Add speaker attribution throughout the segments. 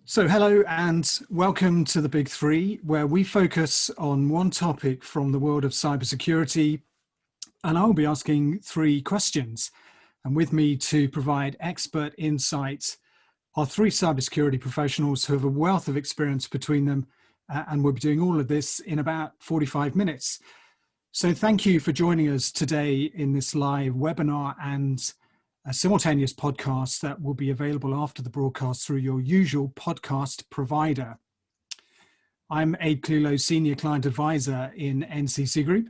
Speaker 1: So hello and welcome to the Big Three, where we focus on one topic from the world of cybersecurity, and I'll be asking three questions. And with me to provide expert insight are three cybersecurity professionals who have a wealth of experience between them, and we'll be doing all of this in about 45 minutes. So thank you for joining us today in this live webinar and a simultaneous podcast that will be available after the broadcast through your usual podcast provider. I'm Ade Clewlow, Senior Client Advisor in NCC Group,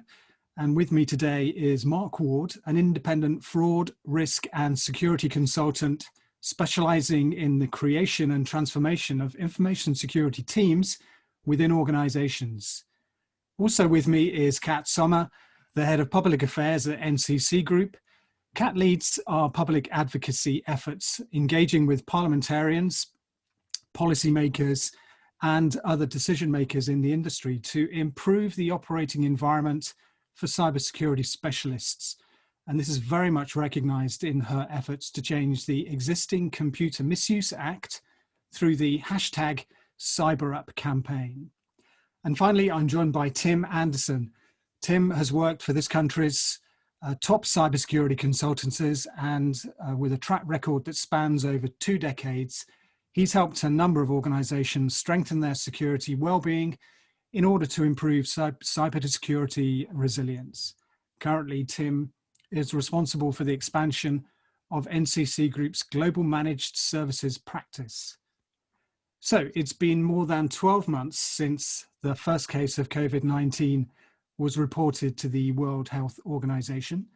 Speaker 1: and with me today is Mark Ward, an independent fraud, risk and security consultant specializing in the creation and transformation of information security teams within organizations. Also with me is Kat Sommer, the Head of Public Affairs at NCC Group. Kat leads our public advocacy efforts, engaging with parliamentarians, policymakers, and other decision makers in the industry to improve the operating environment for cybersecurity specialists. And this is very much recognized in her efforts to change the existing Computer Misuse Act through the hashtag CyberUp campaign. And finally, I'm joined by Tim Anderson. Tim has worked for this country's top cybersecurity consultancies, and with a track record that spans over 2 decades, he's helped a number of organizations strengthen their security well-being in order to improve cybersecurity resilience. Currently, Tim is responsible for the expansion of NCC Group's global managed services practice. So it's been more than 12 months since the first case of COVID-19 was reported to the World Health Organization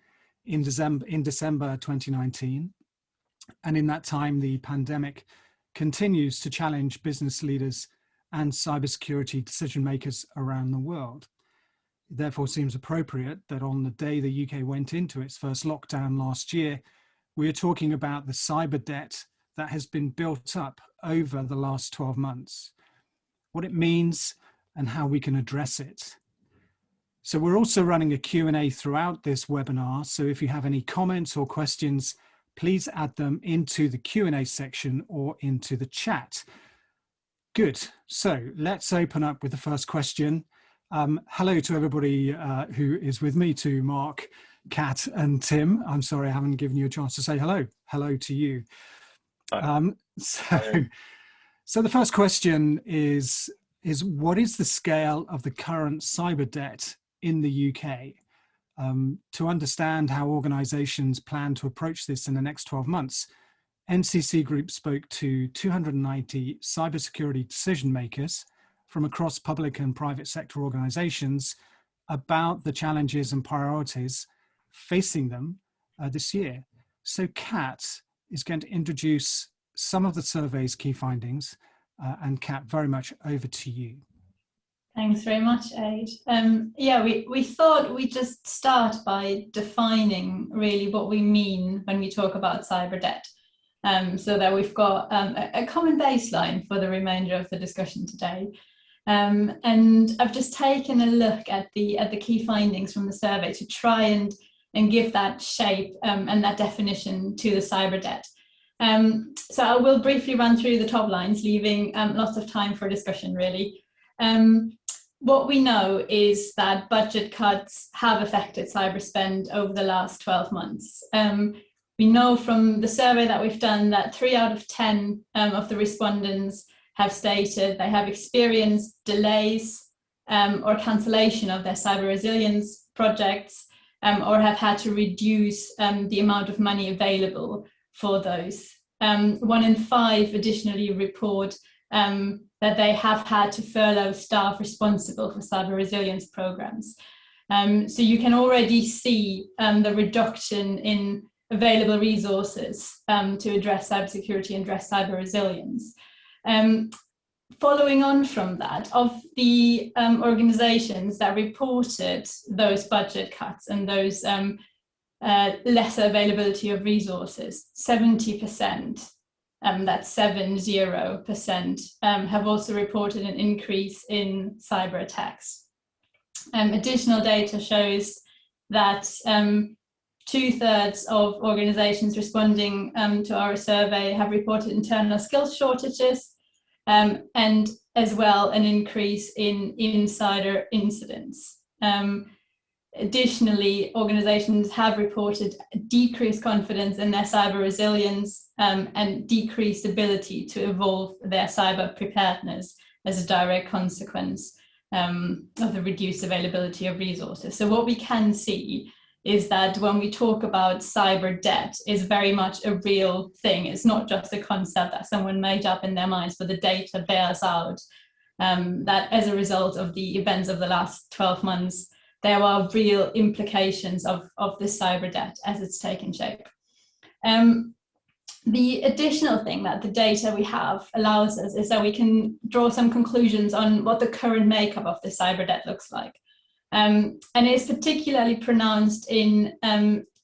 Speaker 1: in December 2019. And in that time, the pandemic continues to challenge business leaders and cybersecurity decision makers around the world. It therefore seems appropriate that on the day the UK went into its first lockdown last year, we are talking about the cyber debt that has been built up over the last 12 months, what it means and how we can address it. So we're also running a Q&A throughout this webinar. So if you have any comments or questions, please add them into the Q&A section or into the chat. Good. So let's open up with the first question. Hello to everybody who is with me, to Mark, Kat and Tim. I'm sorry I haven't given you a chance to say hello. Hello to you. So the first question is what is the scale of the current cyber debt in the UK? To understand how organizations plan to approach this in the next 12 months, NCC Group spoke to 290 cybersecurity decision makers from across public and private sector organizations about the challenges and priorities facing them this year. So Kat is going to introduce some of the survey's key findings, and Kat, very much over to you.
Speaker 2: Thanks very much, Ade. We thought we'd just start by defining really what we mean when we talk about cyber debt, so that we've got a common baseline for the remainder of the discussion today. And I've just taken a look at the key findings from the survey to try and give that shape and that definition to the cyber debt. So I will briefly run through the top lines, leaving lots of time for discussion, really. What we know is that budget cuts have affected cyber spend over the last 12 months. We know from the survey that we've done that 3 out of 10 of the respondents have stated they have experienced delays or cancellation of their cyber resilience projects, or have had to reduce the amount of money available for those. 1 in 5 additionally report that they have had to furlough staff responsible for cyber resilience programs. So you can already see the reduction in available resources to address cybersecurity and address cyber resilience. Following on from that, of the organizations that reported those budget cuts and those lesser availability of resources, 70%, that's 70%, have also reported an increase in cyber attacks. Additional data shows that 2/3 of organizations responding to our survey have reported internal skills shortages, and as well an increase in insider incidents. Additionally, organizations have reported decreased confidence in their cyber resilience and decreased ability to evolve their cyber preparedness as a direct consequence of the reduced availability of resources. So what we can see is that when we talk about cyber debt, is very much a real thing. It's not just a concept that someone made up in their minds, but the data bears out that as a result of the events of the last 12 months, there are real implications of this cyber debt as it's taken shape. The additional thing that the data we have allows us is that we can draw some conclusions on what the current makeup of the cyber debt looks like. And it's particularly pronounced in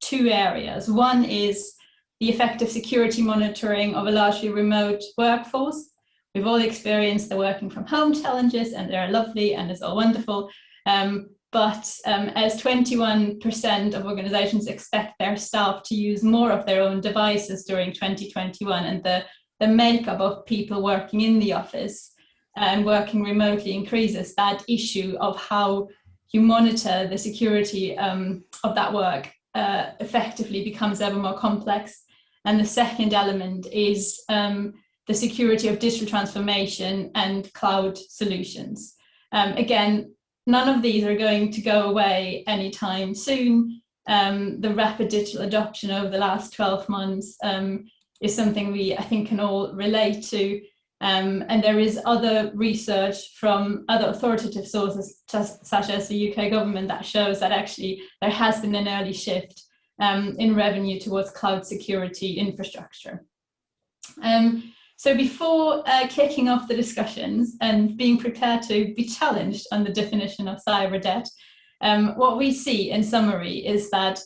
Speaker 2: two areas. One is the effective security monitoring of a largely remote workforce. We've all experienced the working from home challenges, and they're lovely and it's all wonderful. But as 21% of organizations expect their staff to use more of their own devices during 2021, and the makeup of people working in the office and working remotely increases, that issue of how you monitor the security of that work effectively becomes ever more complex. And the second element is the security of digital transformation and cloud solutions. Again, none of these are going to go away anytime soon. The rapid digital adoption over the last 12 months is something we, I think, can all relate to. And there is other research from other authoritative sources, such as the UK government, that shows that actually there has been an early shift in revenue towards cloud security infrastructure. So before kicking off the discussions and being prepared to be challenged on the definition of cyber debt, what we see in summary is that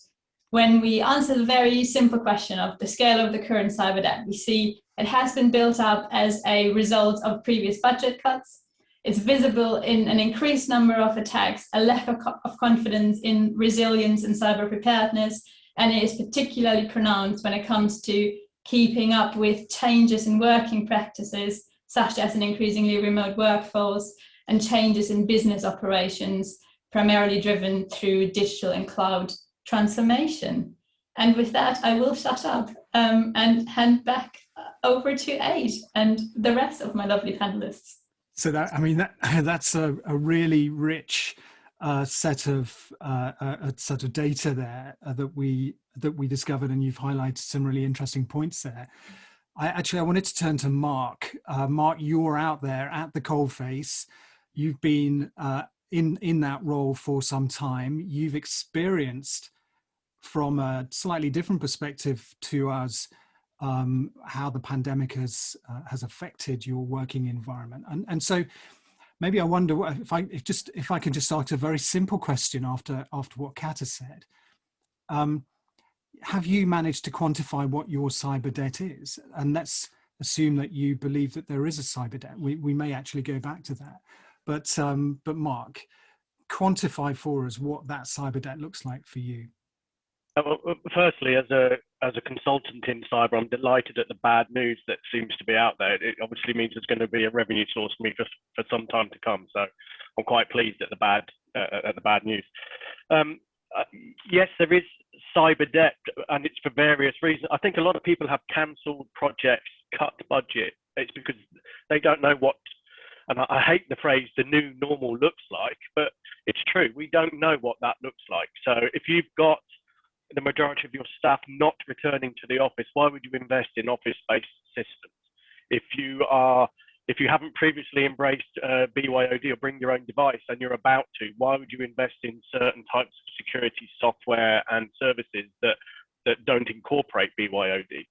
Speaker 2: when we answer the very simple question of the scale of the current cyber debt, we see it has been built up as a result of previous budget cuts. It's visible in an increased number of attacks, a lack of confidence in resilience and cyber preparedness, and it is particularly pronounced when it comes to keeping up with changes in working practices, such as an increasingly remote workforce and changes in business operations, primarily driven through digital and cloud transformation. And with that, I will shut up and hand back over to Ade and the rest of my lovely panelists.
Speaker 1: So that's a really rich set of data there that we discovered, and you've highlighted some really interesting points there. I wanted to turn to Mark. Mark, you're out there at the coalface. You've been in that role for some time. You've experienced, from a slightly different perspective to us, how the pandemic has affected your working environment, and so maybe I wonder if I can just start a very simple question after what Kat has said. Have you managed to quantify what your cyber debt is? And let's assume that you believe that there is a cyber debt. We may actually go back to that, but Mark, quantify for us what that cyber debt looks like for you.
Speaker 3: Well, firstly, as a consultant in cyber, I'm delighted at the bad news that seems to be out there. It obviously means there's going to be a revenue source for me for some time to come. So I'm quite pleased at the bad news. Yes, there is cyber debt, and it's for various reasons. I think a lot of people have cancelled projects, cut budget. It's because they don't know what, and I hate the phrase, the new normal looks like, but it's true. We don't know what that looks like. So if you've got the majority of your staff not returning to the office, why would you invest in office-based systems? If you haven't previously embraced BYOD or bring your own device and you're about to, why would you invest in certain types of security software and services that don't incorporate BYOD?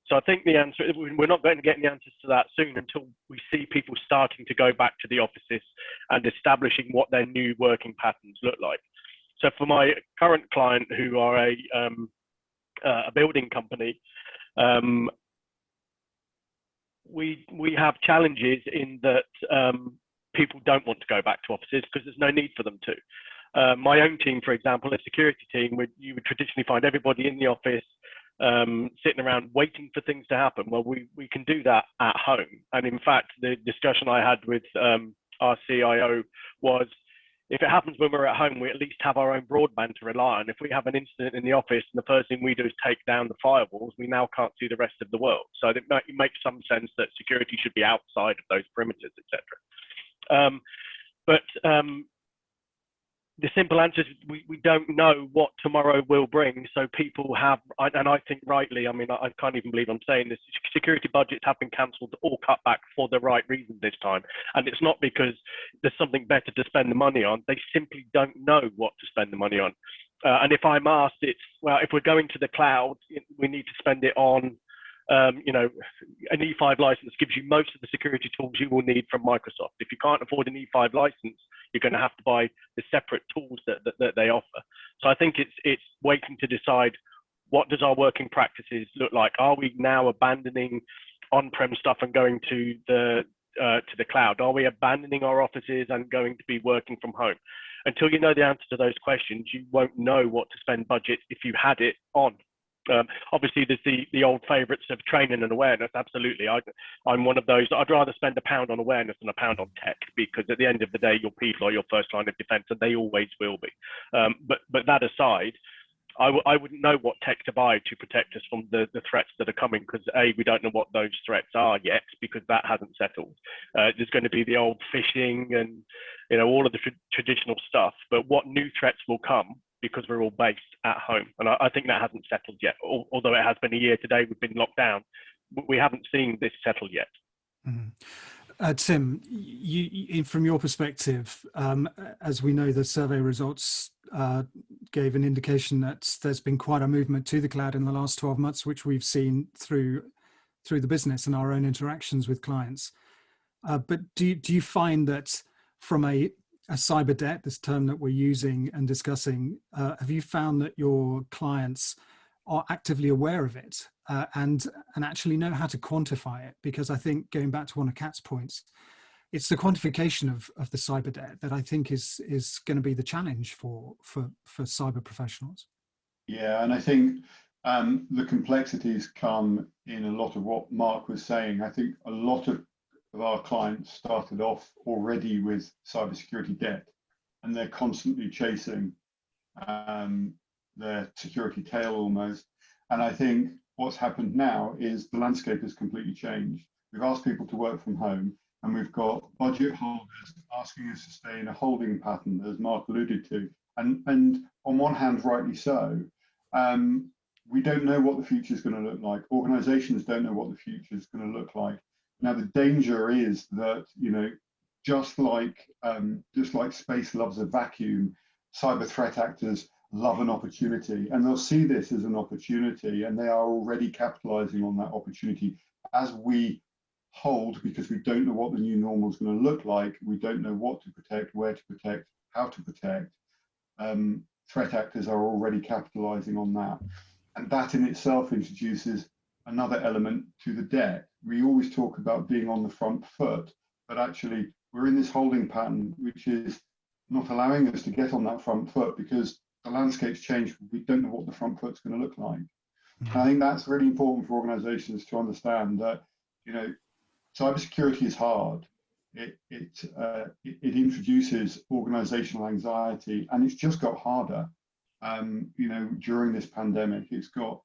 Speaker 3: So I think the answer, we're not going to get any answers to that soon until we see people starting to go back to the offices and establishing what their new working patterns look like. So for my current client, who are a building company, we have challenges in that people don't want to go back to offices because there's no need for them to. My own team, for example, a security team, you would traditionally find everybody in the office sitting around waiting for things to happen. Well, we can do that at home. And in fact, the discussion I had with our CIO was, if it happens when we're at home, we at least have our own broadband to rely on. If we have an incident in the office and the first thing we do is take down the firewalls, we now can't see the rest of the world. So it makes some sense that security should be outside of those perimeters, etc. The simple answer is we don't know what tomorrow will bring. So people have, and I think rightly, I mean, I can't even believe I'm saying this, security budgets have been cancelled or cut back for the right reason this time. And it's not because there's something better to spend the money on. They simply don't know what to spend the money on. And if I'm asked, it's, well, if we're going to the cloud, we need to spend it on, you know, an E5 license gives you most of the security tools you will need from Microsoft. If you can't afford an E5 license, you're going to have to buy the separate tools that they offer. So I think it's waiting to decide, what does our working practices look like? Are we now abandoning on-prem stuff and going to the cloud? Are we abandoning our offices and going to be working from home? Until you know the answer to those questions, you won't know what to spend budget if you had it on. Obviously, there's the old favourites of training and awareness. Absolutely, I'm one of those. I'd rather spend £1 on awareness than £1 on tech, because at the end of the day, your people are your first line of defence, and they always will be. But that aside, I wouldn't know what tech to buy to protect us from the threats that are coming, because we don't know what those threats are yet, because that hasn't settled. There's going to be the old phishing and, you know, all of the traditional stuff. But what new threats will come, because we're all based at home. And I think that hasn't settled yet. Although it has been a year today, we've been locked down. We haven't seen this settle yet.
Speaker 1: Mm-hmm. Tim, from your perspective, as we know, the survey results gave an indication that there's been quite a movement to the cloud in the last 12 months, which we've seen through the business and our own interactions with clients. But do you find that from a cyber debt, this term that we're using and discussing, have you found that your clients are actively aware of it and actually know how to quantify it? Because I think, going back to one of Kat's points, it's the quantification of the cyber debt that I think is going to be the challenge for cyber professionals.
Speaker 4: Yeah, and I think the complexities come in a lot of what Mark was saying. I think a lot of our clients started off already with cybersecurity debt, and they're constantly chasing their security tail almost. And I think what's happened now is the landscape has completely changed. We've asked people to work from home, and we've got budget holders asking us to stay in a holding pattern, as Mark alluded to. And on one hand, rightly so, we don't know what the future is going to look like. Organizations don't know what the future is going to look like. Now, the danger is that, you know, just like space loves a vacuum, cyber threat actors love an opportunity, and they'll see this as an opportunity, and they are already capitalizing on that opportunity as we hold, because we don't know what the new normal is going to look like. We don't know what to protect, where to protect, how to protect. Threat actors are already capitalizing on that. And that in itself introduces another element to the debt. We always talk about being on the front foot, but actually we're in this holding pattern, which is not allowing us to get on that front foot because the landscape's changed. We don't know what the front foot's going to look like. Mm-hmm. I think that's really important for organizations to understand that, you know, cybersecurity is hard. It introduces organizational anxiety, and it's just got harder. You know, during this pandemic, it's got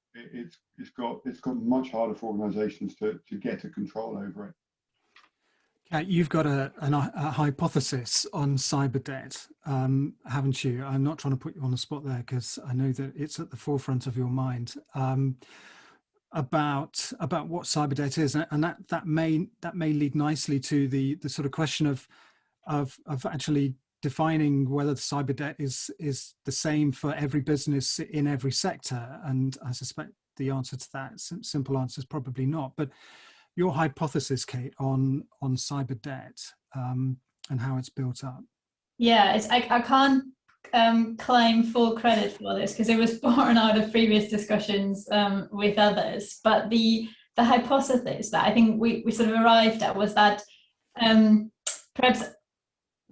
Speaker 4: much harder for organizations to get a control over it.
Speaker 1: Kat, you've got a hypothesis on cyber debt, haven't you? I'm not trying to put you on the spot there, because I know that it's at the forefront of your mind, about what cyber debt is, and that may lead nicely to the sort of question of actually defining whether the cyber debt is the same for every business in every sector. And I suspect the answer to that simple answer is probably not. But your hypothesis, Kate, on cyber debt and how it's built up.
Speaker 2: Yeah, I can't claim full credit for this because it was born out of previous discussions with others. But the hypothesis that I think we sort of arrived at was that perhaps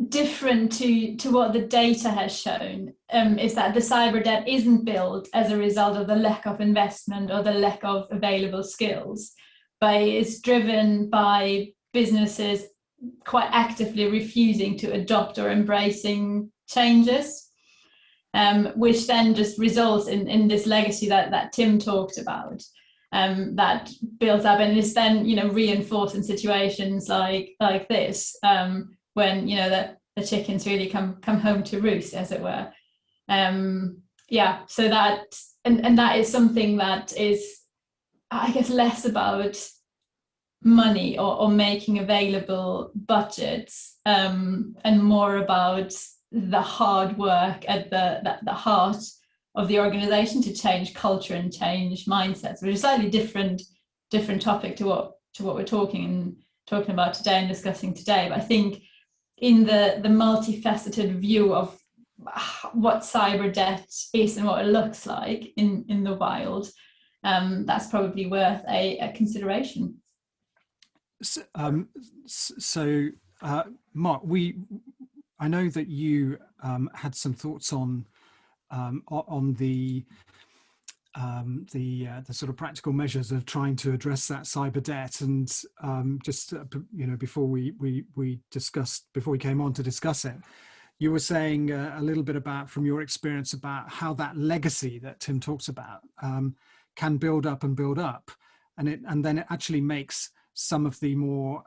Speaker 2: different to what the data has shown is that the cyber debt isn't built as a result of the lack of investment or the lack of available skills, but it's driven by businesses quite actively refusing to adopt or embracing changes, which then just results in this legacy that Tim talked about, that builds up and is then reinforced in situations like this, when the chickens really come home to roost, as it were. So that and that is something that is, I guess, less about money or making available budgets, and more about the hard work at the heart of the organization to change culture and change mindsets, which is a slightly different topic to what we're talking about today and discussing today. But I think in the multifaceted view of what cyber debt is and what it looks like in the wild, that's probably worth a consideration.
Speaker 1: So, Mark, I know that you had some thoughts on the sort of practical measures of trying to address that cyber debt, and before we came on to discuss it, you were saying a little bit about, from your experience, about how that legacy that Tim talks about can build up, and then it actually makes some of the more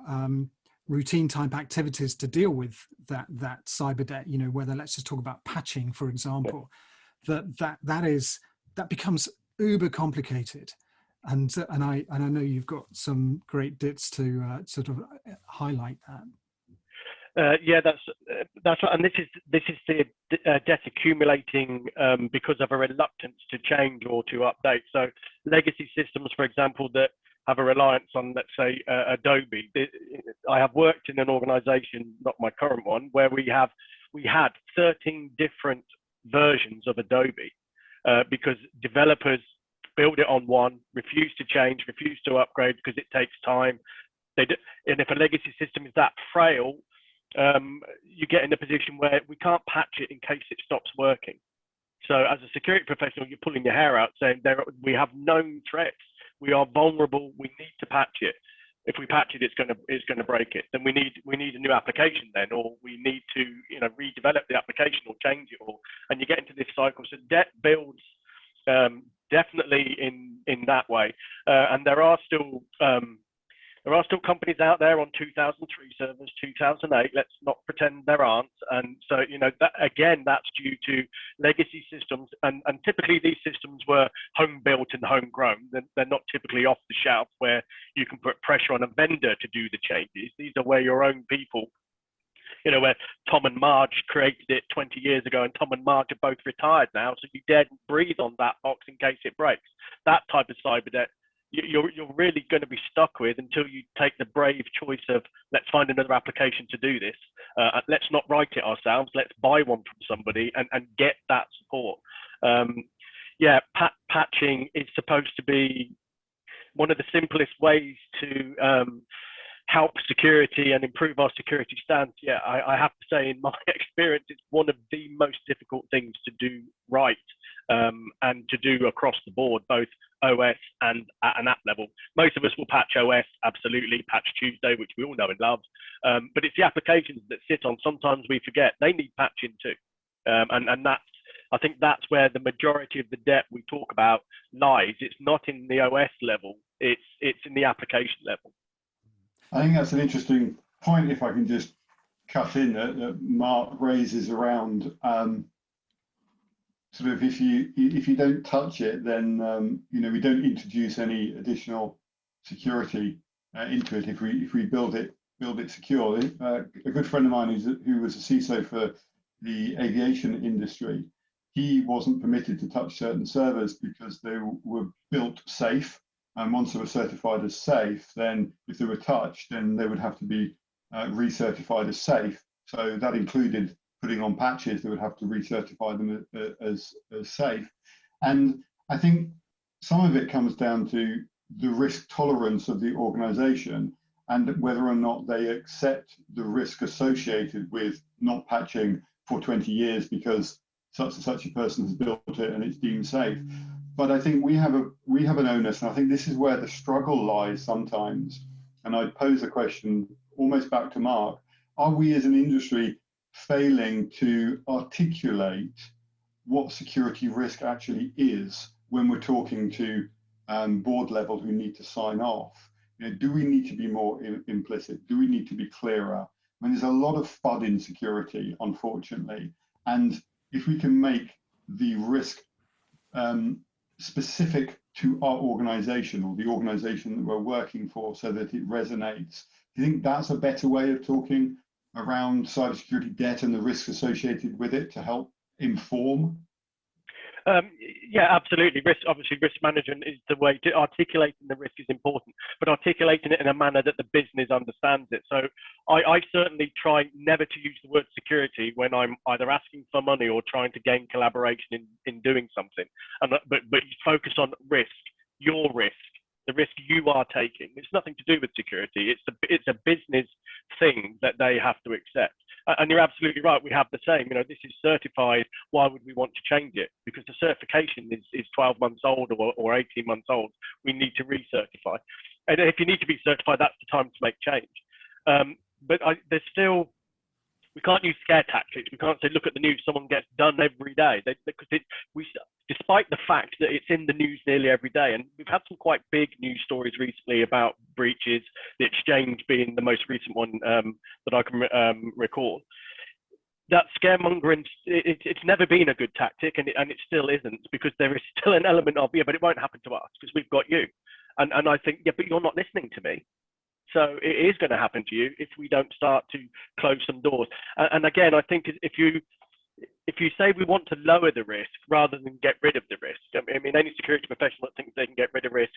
Speaker 1: routine type activities to deal with that cyber debt, whether, let's just talk about patching, for example, that becomes uber complicated, and I know you've got some great bits to sort of highlight that.
Speaker 3: That's right, and this is the debt accumulating because of a reluctance to change or to update. So legacy systems, for example, that have a reliance on, let's say, Adobe. I have worked in an organization, not my current one, where we had 13 different versions of Adobe because developers build it on one, refuse to change, refuse to upgrade because it takes time. And if a legacy system is that frail, you get in a position where we can't patch it in case it stops working. So as a security professional, you're pulling your hair out saying we have known threats. We are vulnerable. We need to patch it. If we patch it, it's going to break it. Then we need a new application then, or we need to redevelop the application or change it, and you get into this cycle. So debt builds definitely in that way, and there are still companies out there on 2003 servers, 2008. Let's not pretend there aren't. And so, that again, that's due to legacy systems. And typically these systems were home built and homegrown. They're not typically off the shelf where you can put pressure on a vendor to do the changes. These are where your own people, where Tom and Marge created it 20 years ago, and Tom and Marge are both retired now. So you daren't breathe on that box in case it breaks. That type of cyber debt you're really going to be stuck with until you take the brave choice of, let's find another application to do this. Let's not write it ourselves. Let's buy one from somebody and get that support. Patching is supposed to be one of the simplest ways to help security and improve our security stance. I have to say, in my experience, it's one of the most difficult things to do right, and to do across the board, both OS and at an app level. Most of us will patch OS, absolutely, Patch Tuesday, which we all know and love, but it's the applications that sit on, sometimes we forget, they need patching too. And I think that's where the majority of the debt we talk about lies. It's not in the OS level, it's in the application level.
Speaker 4: I think that's an interesting point, if I can just cut in, that Mark raises around sort of if you don't touch it, then we don't introduce any additional security into it. If we build it secure. A good friend of mine who was a CISO for the aviation industry, he wasn't permitted to touch certain servers because they were built safe. And once they were certified as safe, then if they were touched, then they would have to be recertified as safe. So that included putting on patches that would have to recertify them as safe. And I think some of it comes down to the risk tolerance of the organization and whether or not they accept the risk associated with not patching for 20 years because such and such a person has built it and it's deemed safe. But I think we have an onus, and I think this is where the struggle lies sometimes. And I'd pose a question almost back to Mark. Are we as an industry failing to articulate what security risk actually is when we're talking to board level who need to sign off? You know, do we need to be more implicit? Do we need to be clearer? I mean, there's a lot of FUD in security, unfortunately. And if we can make the risk specific to our organization or the organization that we're working for so that it resonates, do you think that's a better way of talking around cybersecurity debt and the risks associated with it to help inform?
Speaker 3: Yeah, absolutely. Obviously, risk management is the way to articulating the risk is important, but articulating it in a manner that the business understands it. So I certainly try never to use the word security when I'm either asking for money or trying to gain collaboration in doing something. But you focus on risk, your risk, the risk you are taking. It's nothing to do with security. It's a business thing that they have to accept. And you're absolutely right. We have the same. You know, this is certified. Why would we want to change it? Because the certification is 12 months old or 18 months old. We need to recertify. And if you need to be certified, that's the time to make change. But there's still, we can't use scare tactics. We can't say, look at the news, someone gets done every day. Despite the fact that it's in the news nearly every day, and we've had some quite big news stories recently about breaches, the Exchange being the most recent one that I can recall. That scaremongering, it's never been a good tactic, and it still isn't, because there is still an element of, yeah, but it won't happen to us because we've got you. And I think, yeah, but you're not listening to me. So it is going to happen to you if we don't start to close some doors. And again, I think if you say we want to lower the risk rather than get rid of the risk, I mean, any security professional that thinks they can get rid of risk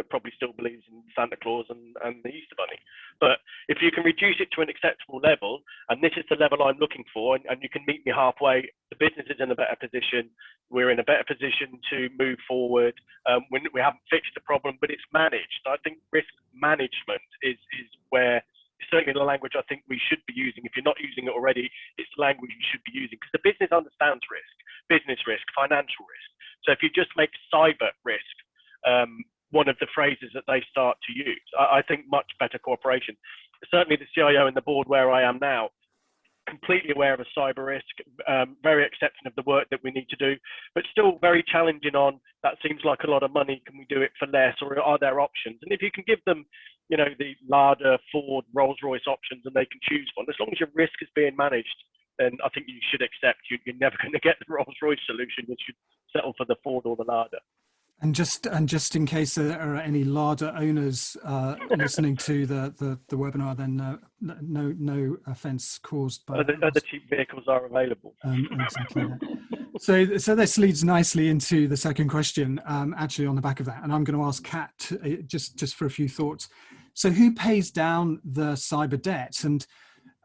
Speaker 3: probably still believes in Santa Claus and the Easter Bunny. But if you can reduce it to an acceptable level, and this is the level I'm looking for, and you can meet me halfway, the business is in a better position. We're in a better position to move forward. We haven't fixed the problem, but it's managed. I think risk management is where, certainly the language I think we should be using. If you're not using it already, it's the language you should be using, because the business understands risk, business risk, financial risk. So if you just make cyber risk one of the phrases that they start to use, I think much better cooperation. Certainly the CIO and the board where I am now, completely aware of a cyber risk, very accepting of the work that we need to do, but still very challenging on, that seems like a lot of money, can we do it for less, or are there options? And if you can give them, you know, the Lada, Ford, Rolls-Royce options, and they can choose one, as long as your risk is being managed, then I think you should accept you're never going to get the Rolls-Royce solution. You should settle for the Ford or the Lada.
Speaker 1: And just in case there are any Lada owners listening to the webinar, then no offence caused by
Speaker 3: other cheap vehicles are available.
Speaker 1: Exactly. So this leads nicely into the second question, actually on the back of that, and I'm going to ask Kat just for a few thoughts. So who pays down the cyber debt? And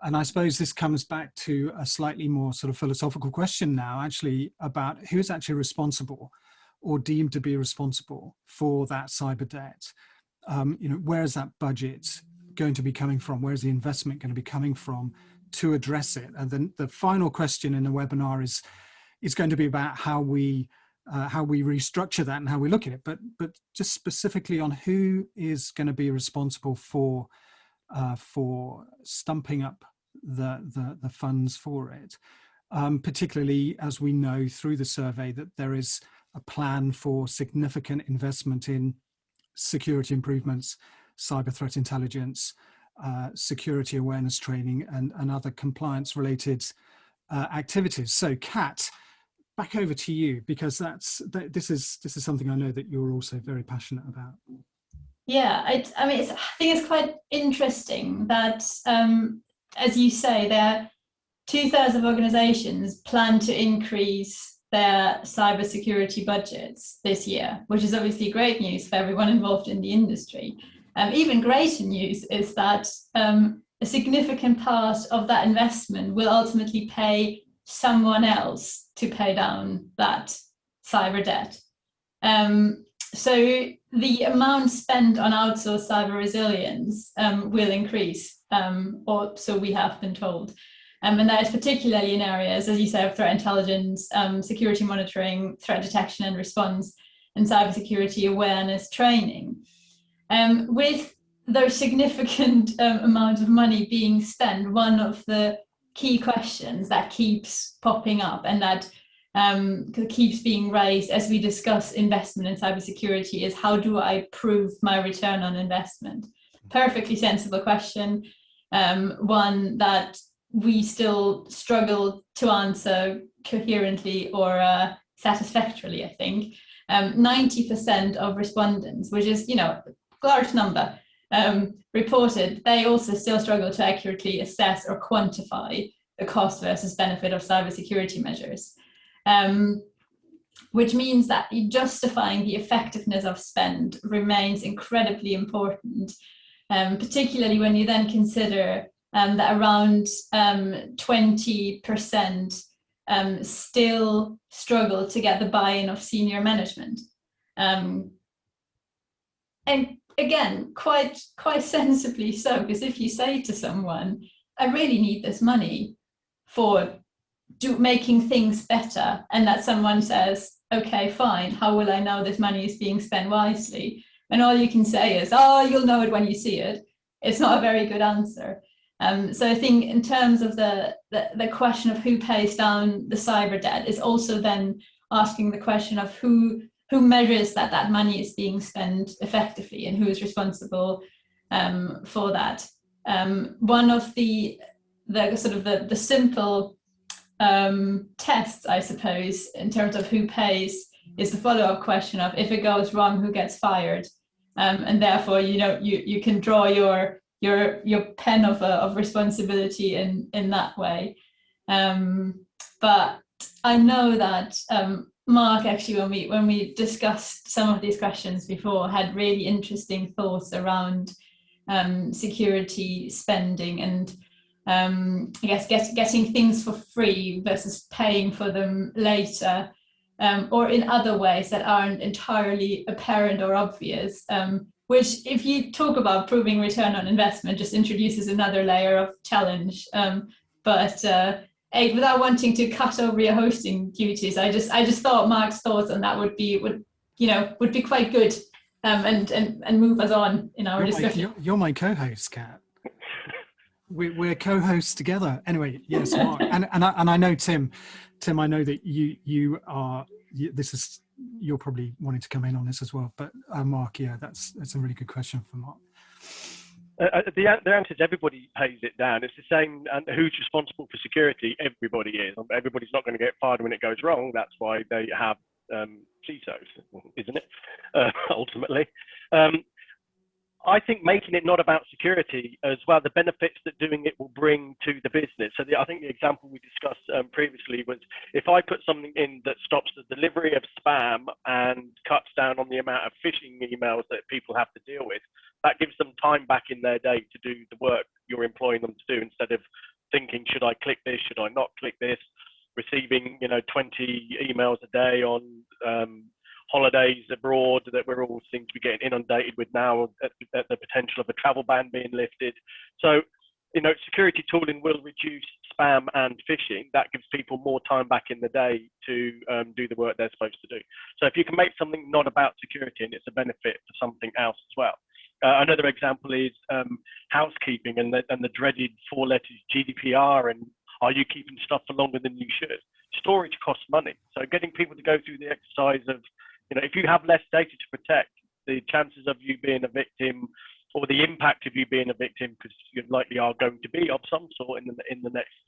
Speaker 1: I suppose this comes back to a slightly more sort of philosophical question now, actually, about who's actually responsible or deemed to be responsible for that cyber debt. You know, where is that budget going to be coming from? Where is the investment going to be coming from to address it? And then the final question in the webinar is going to be about how we restructure that and how we look at it. But just specifically on who is going to be responsible for stumping up the funds for it, particularly as we know through the survey that there is a plan for significant investment in security improvements, cyber threat intelligence, security awareness training, and other compliance related activities. So Kat, back over to you, because this is something I know that you're also very passionate about.
Speaker 2: Yeah, I think it's quite interesting that, as you say, there 2/3 of organizations plan to increase their cybersecurity budgets this year, which is obviously great news for everyone involved in the industry. Even greater news is that a significant part of that investment will ultimately pay someone else to pay down that cyber debt. So the amount spent on outsourced cyber resilience will increase, or so we have been told. And that is particularly in areas, as you say, of threat intelligence, security monitoring, threat detection and response, and cybersecurity awareness training. With those significant amounts of money being spent, one of the key questions that keeps popping up and that keeps being raised as we discuss investment in cybersecurity is, how do I prove my return on investment? Perfectly sensible question, one that we still struggle to answer coherently or satisfactorily, I think. 90% of respondents, which is, a large number, reported they also still struggle to accurately assess or quantify the cost versus benefit of cybersecurity measures. Which means that justifying the effectiveness of spend remains incredibly important, particularly when you then consider that around 20% still struggle to get the buy-in of senior management. And again, quite sensibly so, because if you say to someone, I really need this money for making things better, and that someone says, okay, fine, how will I know this money is being spent wisely? And all you can say is, oh, you'll know it when you see it. It's not a very good answer. So I think in terms of the question of who pays down the cyber debt is also then asking the question of who measures that money is being spent effectively and who is responsible for that. One of the sort of the simple tests, I suppose, in terms of who pays is the follow-up question of, if it goes wrong, who gets fired? And therefore, you can draw your pen of responsibility in that way. But I know that Mark, actually, when we discussed some of these questions before, had really interesting thoughts around security spending and I guess getting things for free versus paying for them later, or in other ways that aren't entirely apparent or obvious, which, if you talk about proving return on investment, just introduces another layer of challenge. But without wanting to cut over your hosting duties, I just thought Mark's thoughts on that would be quite good, and move us on in our discussion.
Speaker 1: You're my co-host, Kat. We're co-hosts together. Anyway, yes, Mark, and I know Tim. I know that you're probably wanting to come in on this as well. But Mark, yeah, that's a really good question for Mark.
Speaker 3: The answer is everybody pays it down. It's the same. And who's responsible for security? Everybody is. Everybody's not going to get fired when it goes wrong. That's why they have CISOs, isn't it? Ultimately. I think making it not about security as well, the benefits that doing it will bring to the business. So I think the example we discussed previously was, if I put something in that stops the delivery of spam and cuts down on the amount of phishing emails that people have to deal with, that gives them time back in their day to do the work you're employing them to do, instead of thinking, should I click this, should I not click this, receiving 20 emails a day on holidays abroad that we're all seem to be getting inundated with now, at the potential of a travel ban being lifted. So, security tooling will reduce spam and phishing. That gives people more time back in the day to do the work they're supposed to do. So if you can make something not about security and it's a benefit for something else as well. Another example is housekeeping and the dreaded 4 letters GDPR, and are you keeping stuff for longer than you should? Storage costs money. So getting people to go through the exercise of, if you have less data to protect, the chances of you being a victim, or the impact of you being a victim, because you likely are going to be of some sort in the next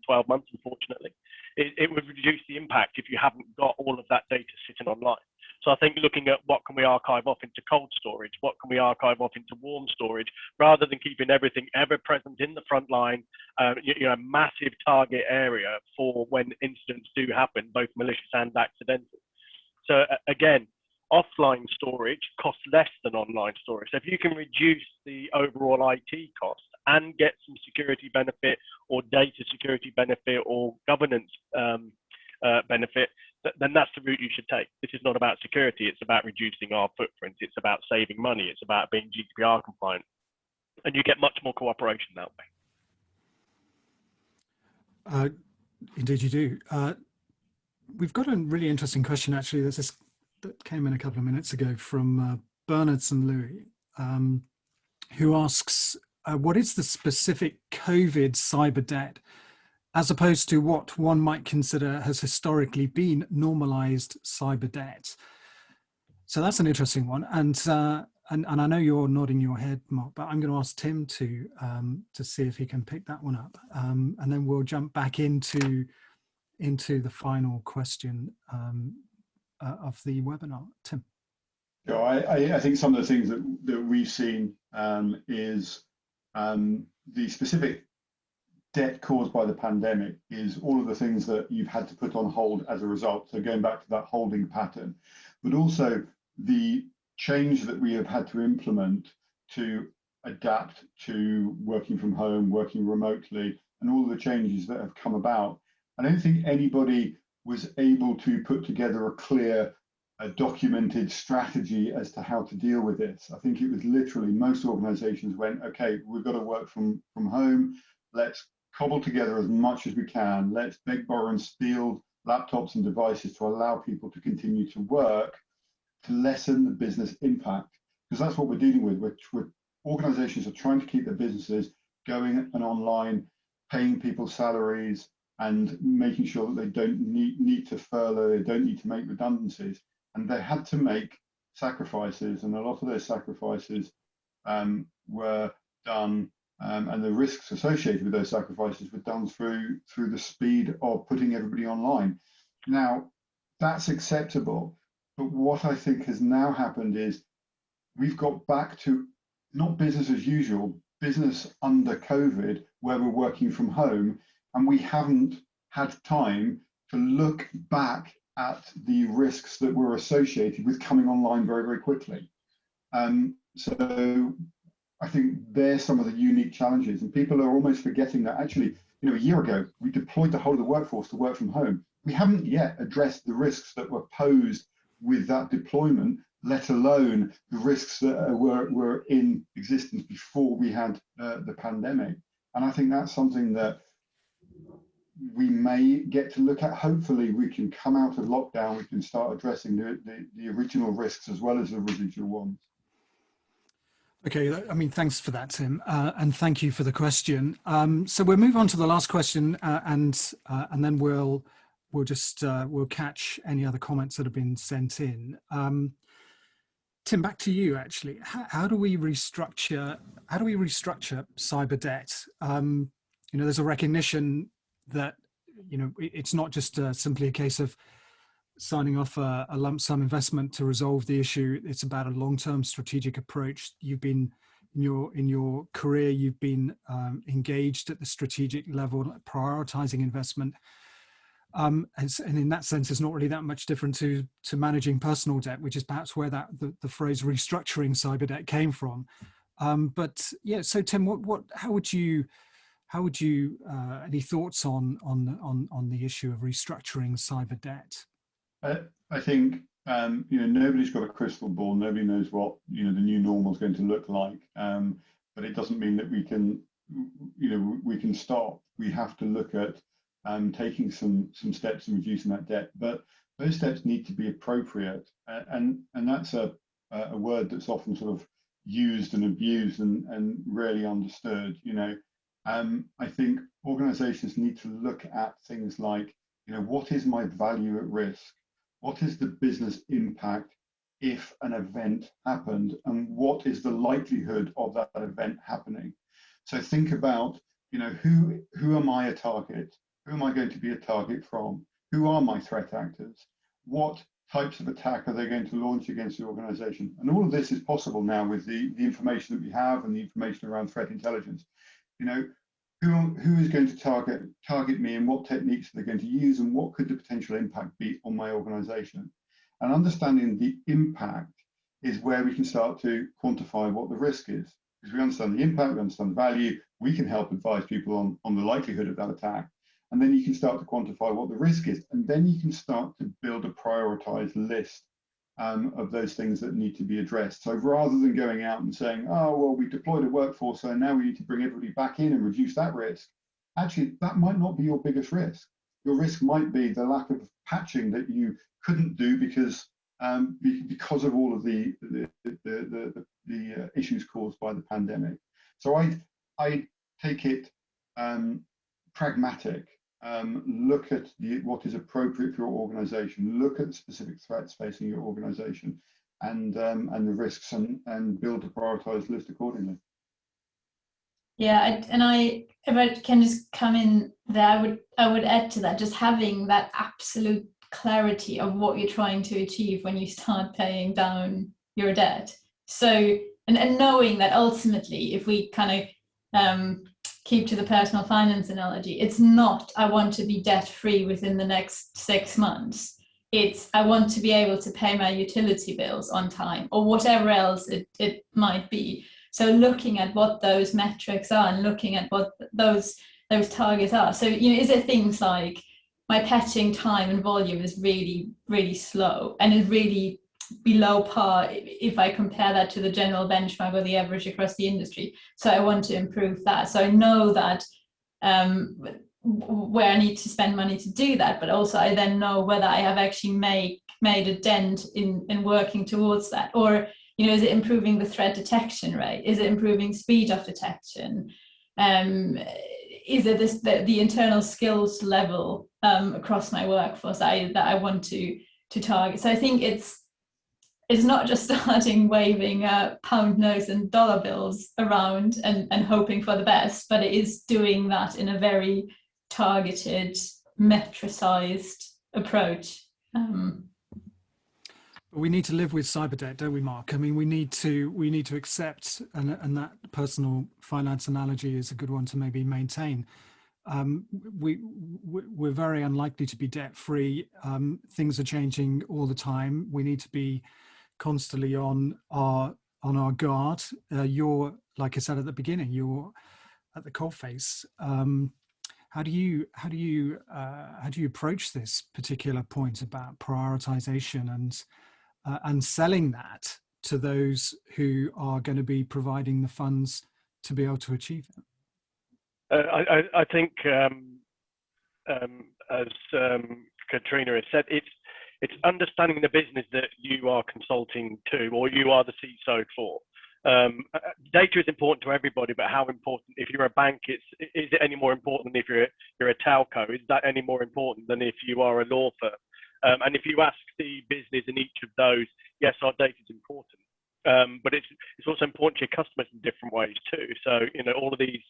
Speaker 3: 12 months, unfortunately, it would reduce the impact if you haven't got all of that data sitting online. So I think looking at what can we archive off into cold storage, what can we archive off into warm storage, rather than keeping everything ever present in the front line, a massive target area for when incidents do happen, both malicious and accidental. So again, offline storage costs less than online storage. So if you can reduce the overall IT cost and get some security benefit or data security benefit or governance benefit, then that's the route you should take. This is not about security. It's about reducing our footprint. It's about saving money. It's about being GDPR compliant. And you get much more cooperation that way.
Speaker 1: Indeed you do. We've got a really interesting question, actually. There's this that came in a couple of minutes ago from Bernard St. Louis, who asks, what is the specific COVID cyber debt, as opposed to what one might consider has historically been normalized cyber debt? So that's an interesting one. And I know you're nodding your head, Mark, but I'm going to ask Tim to see if he can pick that one up. And then we'll jump back into the final question of the webinar. Tim.
Speaker 4: So I think some of the things that we've seen is the specific debt caused by the pandemic is all of the things that you've had to put on hold as a result. So going back to that holding pattern, but also the change that we have had to implement to adapt to working from home, working remotely, and all of the changes that have come about. I don't think anybody was able to put together a clear, documented strategy as to how to deal with this. I think it was literally most organizations went, okay, we've got to work from home. Let's cobble together as much as we can. Let's beg, borrow, and steal laptops and devices to allow people to continue to work, to lessen the business impact. Because that's what we're dealing with, which organizations are trying to keep their businesses going and online, paying people salaries, and making sure that they don't need to furlough, they don't need to make redundancies. And they had to make sacrifices, and a lot of those sacrifices were done, and the risks associated with those sacrifices were done through the speed of putting everybody online. Now, that's acceptable, but what I think has now happened is we've got back to not business as usual, business under COVID, where we're working from home, and we haven't had time to look back at the risks that were associated with coming online very, very quickly. So I think there's some of the unique challenges, and people are almost forgetting that actually, a year ago, we deployed the whole of the workforce to work from home. We haven't yet addressed the risks that were posed with that deployment, let alone the risks that were in existence before we had the pandemic. And I think that's something that we may get to look at. Hopefully we can come out of lockdown, we can start addressing the original risks as well as the residual ones.
Speaker 1: Okay, I mean, thanks for that, Tim, and thank you for the question. So we'll move on to the last question, and then we'll catch any other comments that have been sent in. Tim, back to you. Actually, how do we restructure cyber debt? There's a recognition that it's not just simply a case of signing off a lump sum investment to resolve the issue. It's about a long-term strategic approach. You've been in your career, you've been engaged at the strategic level, prioritizing investment. And in that sense, it's not really that much different to managing personal debt, which is perhaps where the phrase restructuring cyber debt came from. But yeah, so Tim, how would you any thoughts on the issue of restructuring cyber debt?
Speaker 4: I think nobody's got a crystal ball. Nobody knows what the new normal is going to look like. But it doesn't mean that we can stop. We have to look at taking some steps in reducing that debt. But those steps need to be appropriate, and that's a word that's often sort of used and abused and rarely understood. I think organizations need to look at things like, what is my value at risk? What is the business impact if an event happened? And what is the likelihood of that event happening? So think about, who am I a target? Who am I going to be a target from? Who are my threat actors? What types of attack are they going to launch against the organization? And all of this is possible now with the information that we have and the information around threat intelligence. Who is going to target me, and what techniques are they going to use, and what could the potential impact be on my organization? And understanding the impact is where we can start to quantify what the risk is. Because we understand the impact, we understand the value, we can help advise people on the likelihood of that attack. And then you can start to quantify what the risk is. And then you can start to build a prioritized list of those things that need to be addressed. So rather than going out and saying, oh, well, we deployed a workforce, so now we need to bring everybody back in and reduce that risk. Actually, that might not be your biggest risk. Your risk might be the lack of patching that you couldn't do because of all of the issues caused by the pandemic. So I take it pragmatic. Look at what is appropriate for your organization. Look at the specific threats facing your organization, and the risks, and build a prioritized list accordingly.
Speaker 2: Yeah, if I can just come in there, I would add to that, just having that absolute clarity of what you're trying to achieve when you start paying down your debt. So, and knowing that ultimately, if we kind of keep to the personal finance analogy, it's not, I want to be debt free within the next 6 months. It's, I want to be able to pay my utility bills on time, or whatever else it might be. So looking at what those metrics are and looking at what those targets are. So, is it things like my patching time and volume is really, really slow and is really below par if I compare that to the general benchmark or the average across the industry. So I want to improve that. So I know that where I need to spend money to do that, but also I then know whether I have actually made a dent in working towards that. Or, is it improving the threat detection rate? Is it improving speed of detection? Is it the internal skills level across my workforce that I want to target? So I think it's not just starting waving pound notes and dollar bills around and hoping for the best, but it is doing that in a very targeted, metricized approach.
Speaker 1: We need to live with cyber debt, don't we, Mark? I mean, we need to accept, and that personal finance analogy is a good one to maybe maintain. We're very unlikely to be debt free. Things are changing all the time. We need to be constantly on our guard. You're, like I said at the beginning, you're at the coalface. How do you approach this particular point about prioritization and selling that to those who are going to be providing the funds to be able to achieve it?
Speaker 3: I think, as Katrina has said, it's understanding the business that you are consulting to, or you are the CISO for. Data is important to everybody, but how important? If you're a bank, is it any more important than if you're a telco? Is that any more important than if you are a law firm? And if you ask the business in each of those, yes, our data is important, but it's also important to your customers in different ways too. So all of these,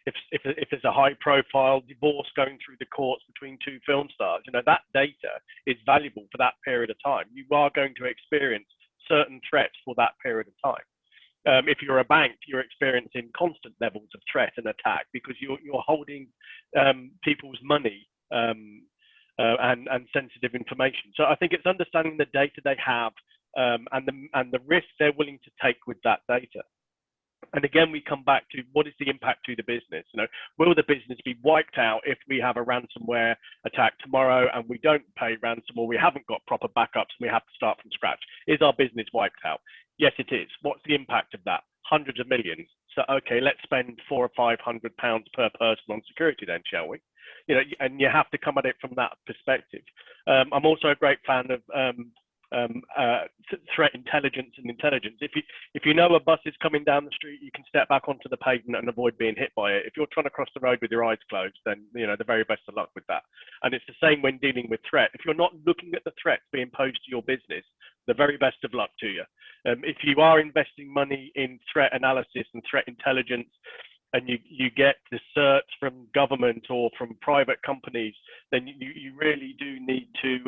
Speaker 3: if there's a high-profile divorce going through the courts between two film stars, that data is valuable for that period of time. You are going to experience certain threats for that period of time. If you're a bank, you're experiencing constant levels of threat and attack because you're holding people's money and sensitive information. So I think it's understanding the data they have and the risk they're willing to take with that data. And again, we come back to what is the impact to the business? Will the business be wiped out if we have a ransomware attack tomorrow and we don't pay ransom, or we haven't got proper backups and we have to start from scratch? Is our business wiped out? Yes, it is. What's the impact of that? Hundreds of millions. So, okay, let's spend £400 or £500 per person on security then, shall we? And you have to come at it from that perspective. I'm also a great fan of threat intelligence and intelligence. If you know a bus is coming down the street, you can step back onto the pavement and avoid being hit by it. If you're trying to cross the road with your eyes closed, then the very best of luck with that. And it's the same when dealing with threat. If you're not looking at the threats being posed to your business, the very best of luck to you. If you are investing money in threat analysis and threat intelligence, and you get the certs from government or from private companies, then you really do need to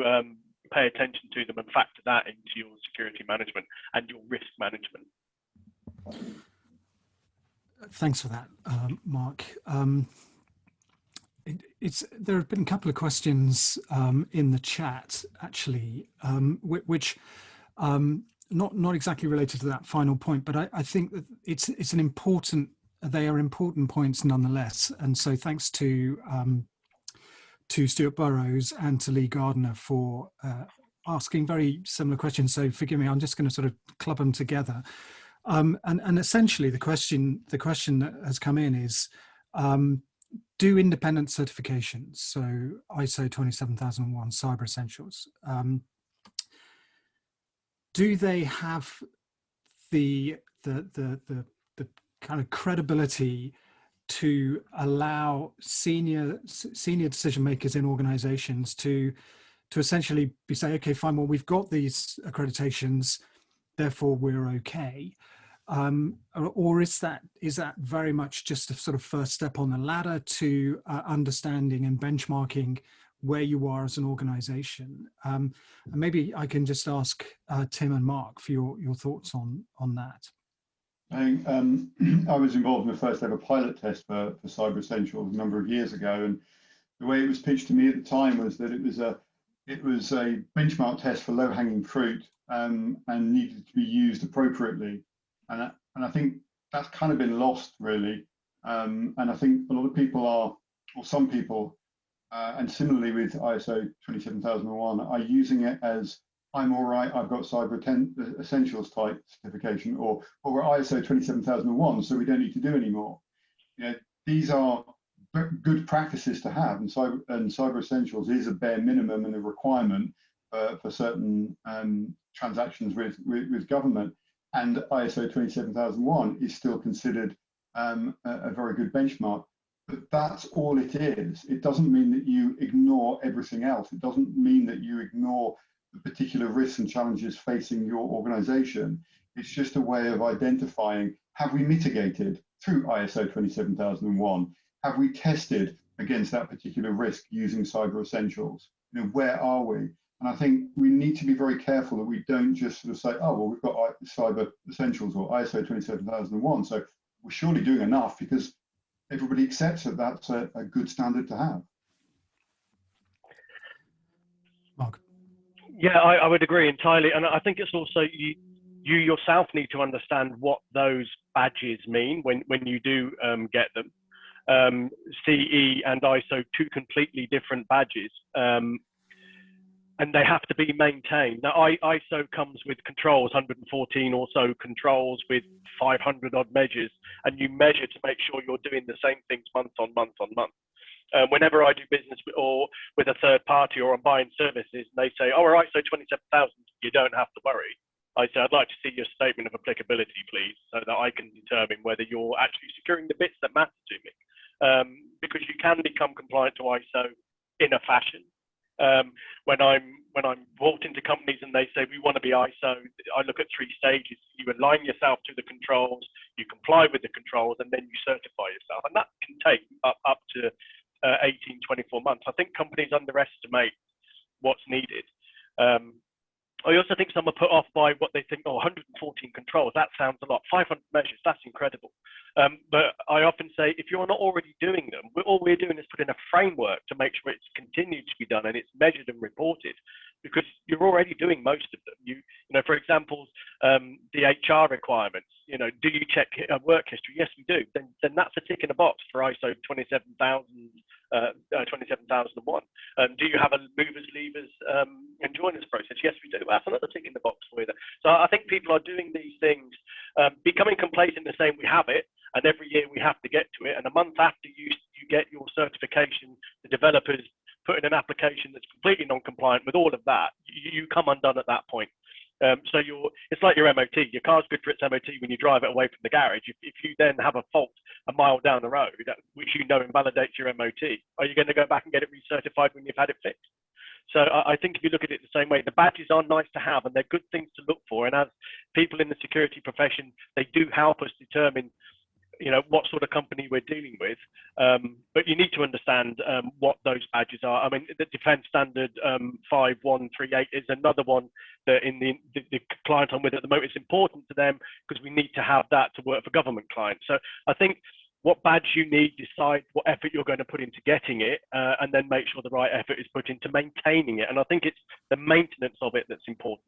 Speaker 3: pay attention to them and factor that into your security management and your risk management.
Speaker 1: Thanks for that, Mark. There have been a couple of questions in the chat, actually, which not exactly related to that final point, but I think that they are important points nonetheless. And so thanks to to Stuart Burrows and to Lee Gardner for asking very similar questions. So forgive me, I'm just going to sort of club them together. And essentially the question that has come in is, do independent certifications, so ISO 27001 Cyber Essentials, do they have the kind of credibility to allow senior decision makers in organizations to essentially be saying, okay, fine, well, we've got these accreditations, therefore we're okay? Or is that very much just a sort of first step on the ladder to understanding and benchmarking where you are as an organization? And maybe I can just ask Tim and Mark for your thoughts on that.
Speaker 4: I think I was involved in the first ever pilot test for Cyber Essentials a number of years ago, and the way it was pitched to me at the time was that it was a benchmark test for low-hanging fruit and needed to be used appropriately. And I think that's kind of been lost, really. And I think a lot of people are, or some people, and similarly with ISO 27001, are using it as, I'm all right, I've got Cyber Essentials type certification, or we're ISO 27001, so we don't need to do anymore. You know, these are good practices to have, and Cyber Essentials is a bare minimum and a requirement for certain transactions with government. And ISO 27001 is still considered a very good benchmark. But that's all it is. It doesn't mean that you ignore everything else. It doesn't mean that you ignore the particular risks and challenges facing your organization. It's just a way of identifying, have we mitigated through ISO 27001? Have we tested against that particular risk using Cyber Essentials? You know, where are we? And I think we need to be very careful that we don't just sort of say, oh, well, we've got Cyber Essentials or ISO 27001, so we're surely doing enough, because everybody accepts that that's a good standard to have.
Speaker 1: Mark.
Speaker 3: Yeah, I would agree entirely. And I think it's also you yourself need to understand what those badges mean when you do get them. CE and ISO, two completely different badges. And they have to be maintained. Now, ISO comes with controls, 114 or so controls with 500 odd measures, and you measure to make sure you're doing the same things month on month on month. Whenever I do business with a third party, or I'm buying services, and they say, oh, we're ISO 27000, you don't have to worry. I say, I'd like to see your statement of applicability, please, so that I can determine whether you're actually securing the bits that matter to me. Because you can become compliant to ISO in a fashion. When I'm brought into companies and they say we want to be ISO, I look at 3 stages. You align yourself to the controls, you comply with the controls, and then you certify yourself. And that can take up to 18, 24 months. I think companies underestimate what's needed. I also think some are put off by what they think, oh, 114 controls, that sounds a lot. 500 measures, that's incredible. But I often say, if you're not already doing them, all we're doing is putting a framework to make sure it's continued to be done and it's measured and reported, because you're already doing most of them. You know, for example, the HR requirements, you know, do you check work history? Yes, we do. Then that's a tick in a box for ISO 27001. Do you have a movers, leavers, and joiners process? Yes, we do. That's another tick in the box for you. So I think people are doing these things, becoming complacent in saying we have it, and every year we have to get to it. And a month after you get your certification, the developers put in an application that's completely non-compliant with all of that, you come undone at that point. So it's like your MOT. Your car's good for its MOT when you drive it away from the garage. If you then have a fault a mile down the road, which you know invalidates your MOT, are you going to go back and get it recertified when you've had it fixed? So I think if you look at it the same way, the badges are nice to have and they're good things to look for. And as people in the security profession, they do help us determine, you know, what sort of company we're dealing with. But you need to understand what those badges are. I mean, the Defence Standard 5138 is another one that in the client I'm with at the moment, it's important to them because we need to have that to work for government clients. So I think what badge you need, decide what effort you're going to put into getting it, and then make sure the right effort is put into maintaining it. And I think it's the maintenance of it that's important.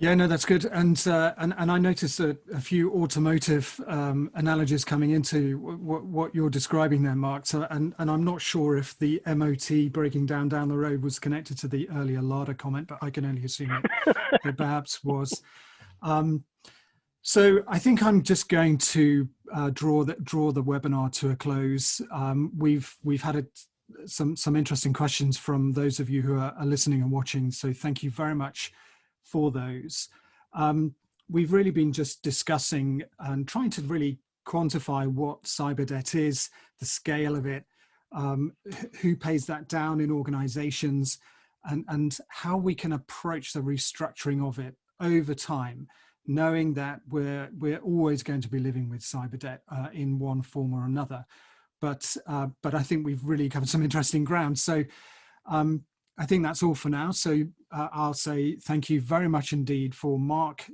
Speaker 1: Yeah, no, that's good. And I noticed a few automotive analogies coming into what you're describing there, Mark. So, and I'm not sure if the MOT breaking down the road was connected to the earlier Lada comment, but I can only assume it perhaps was. So I think I'm just going to draw the webinar to a close. We've had some interesting questions from those of you who are listening and watching. So thank you very much for those. We've really been just discussing and trying to really quantify what cyber debt is, the scale of it, who pays that down in organizations, and how we can approach the restructuring of it over time, knowing that we're always going to be living with cyber debt in one form or another. But I think we've really covered some interesting ground. So I think that's all for now. So I'll say thank you very much indeed for Mark.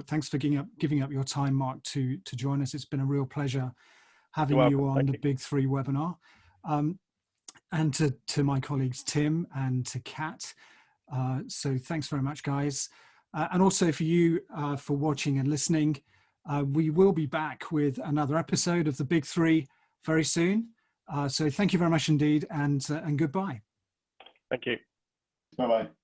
Speaker 1: Thanks for giving up your time, Mark, to join us. It's been a real pleasure having you on the Big Three webinar. And to my colleagues Tim and to Kat. So thanks very much, guys. And also for you for watching and listening. We will be back with another episode of the Big Three very soon. So thank you very much indeed, and goodbye.
Speaker 3: Thank you.
Speaker 4: Bye-bye.